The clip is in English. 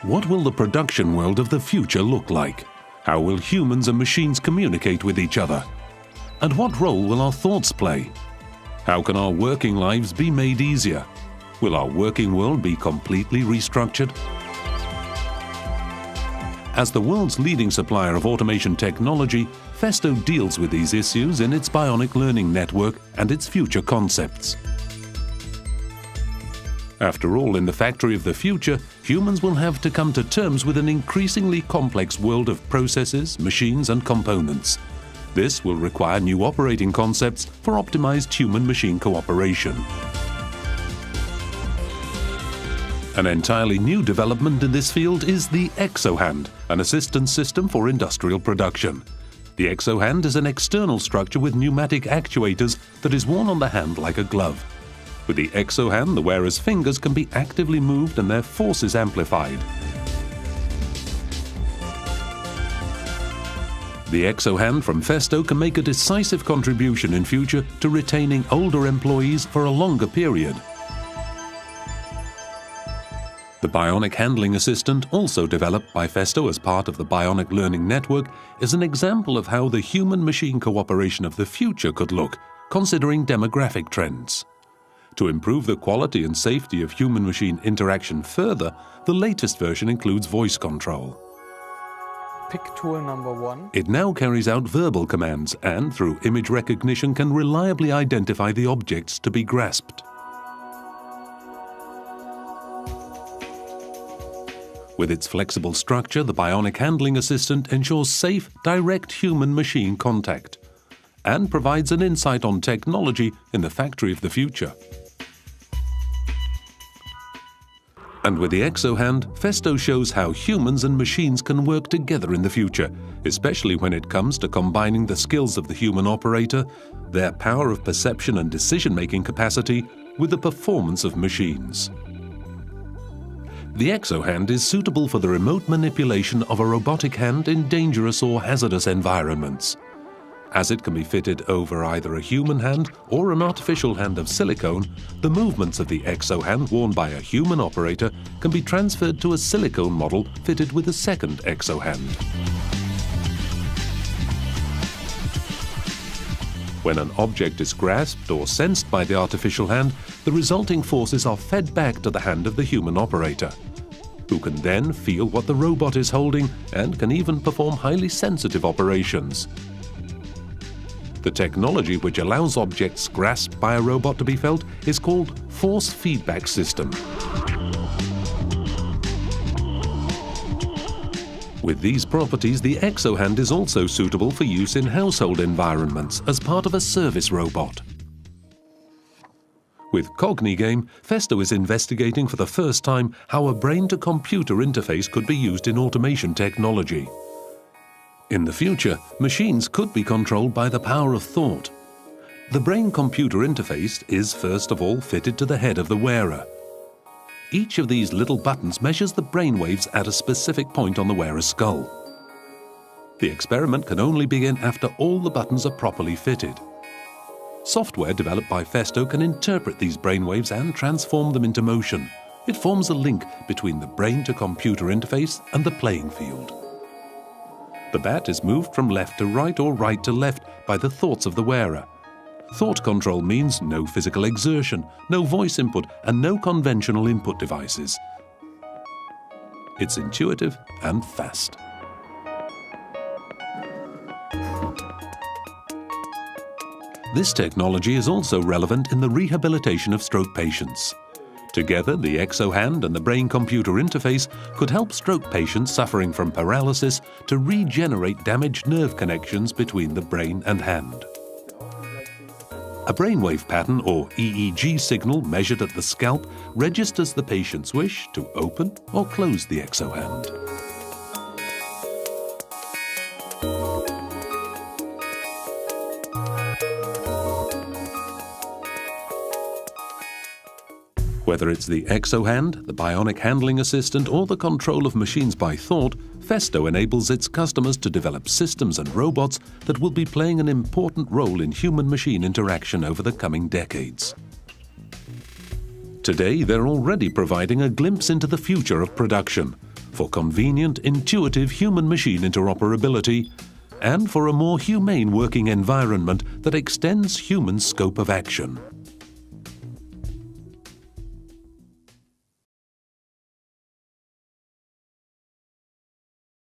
What will the production world of the future look like? How will humans and machines communicate with each other? And what role will our thoughts play? How can our working lives be made easier? Will our working world be completely restructured? As the world's leading supplier of automation technology, Festo deals with these issues in its bionic learning network and its future concepts. After all, in the factory of the future, humans will have to come to terms with an increasingly complex world of processes, machines and components. This will require new operating concepts for optimized human-machine cooperation. An entirely new development in this field is the exohand, an assistance system for industrial production. The exohand is an external structure with pneumatic actuators that is worn on the hand like a glove. With the exohand, the wearer's fingers can be actively moved and their force is amplified. The exohand from Festo can make a decisive contribution in future to retaining older employees for a longer period. The Bionic Handling Assistant, also developed by Festo as part of the Bionic Learning Network, is an example of how the human-machine cooperation of the future could look, considering demographic trends. To improve the quality and safety of human-machine interaction further, the latest version includes voice control. Pick tool number 1. It now carries out verbal commands and, through image recognition, can reliably identify the objects to be grasped. With its flexible structure, the Bionic Handling Assistant ensures safe, direct human-machine contact and provides an insight on technology in the factory of the future. And with the exohand, Festo shows how humans and machines can work together in the future, especially when it comes to combining the skills of the human operator, their power of perception and decision-making capacity, with the performance of machines. The exohand is suitable for the remote manipulation of a robotic hand in dangerous or hazardous environments. As it can be fitted over either a human hand or an artificial hand of silicone, the movements of the exohand worn by a human operator can be transferred to a silicone model fitted with a second exohand. When an object is grasped or sensed by the artificial hand, the resulting forces are fed back to the hand of the human operator, who can then feel what the robot is holding and can even perform highly sensitive operations. The technology which allows objects grasped by a robot to be felt is called force feedback system. With these properties, the exohand is also suitable for use in household environments as part of a service robot. With CogniGame, Festo is investigating for the first time how a brain-to-computer interface could be used in automation technology. In the future, machines could be controlled by the power of thought. The brain-computer interface is first of all fitted to the head of the wearer. Each of these little buttons measures the brainwaves at a specific point on the wearer's skull. The experiment can only begin after all the buttons are properly fitted. Software developed by Festo can interpret these brainwaves and transform them into motion. It forms a link between the brain-to-computer interface and the playing field. The bat is moved from left to right or right to left by the thoughts of the wearer. Thought control means no physical exertion, no voice input, and no conventional input devices. It's intuitive and fast. This technology is also relevant in the rehabilitation of stroke patients. Together, the exohand and the brain-computer interface could help stroke patients suffering from paralysis to regenerate damaged nerve connections between the brain and hand. A brainwave pattern, or EEG signal measured at the scalp, registers the patient's wish to open or close the exohand. Whether it's the exohand, the bionic handling assistant, or the control of machines by thought, Festo enables its customers to develop systems and robots that will be playing an important role in human-machine interaction over the coming decades. Today, they're already providing a glimpse into the future of production. for convenient, intuitive human-machine interoperability, and for a more humane working environment that extends human scope of action.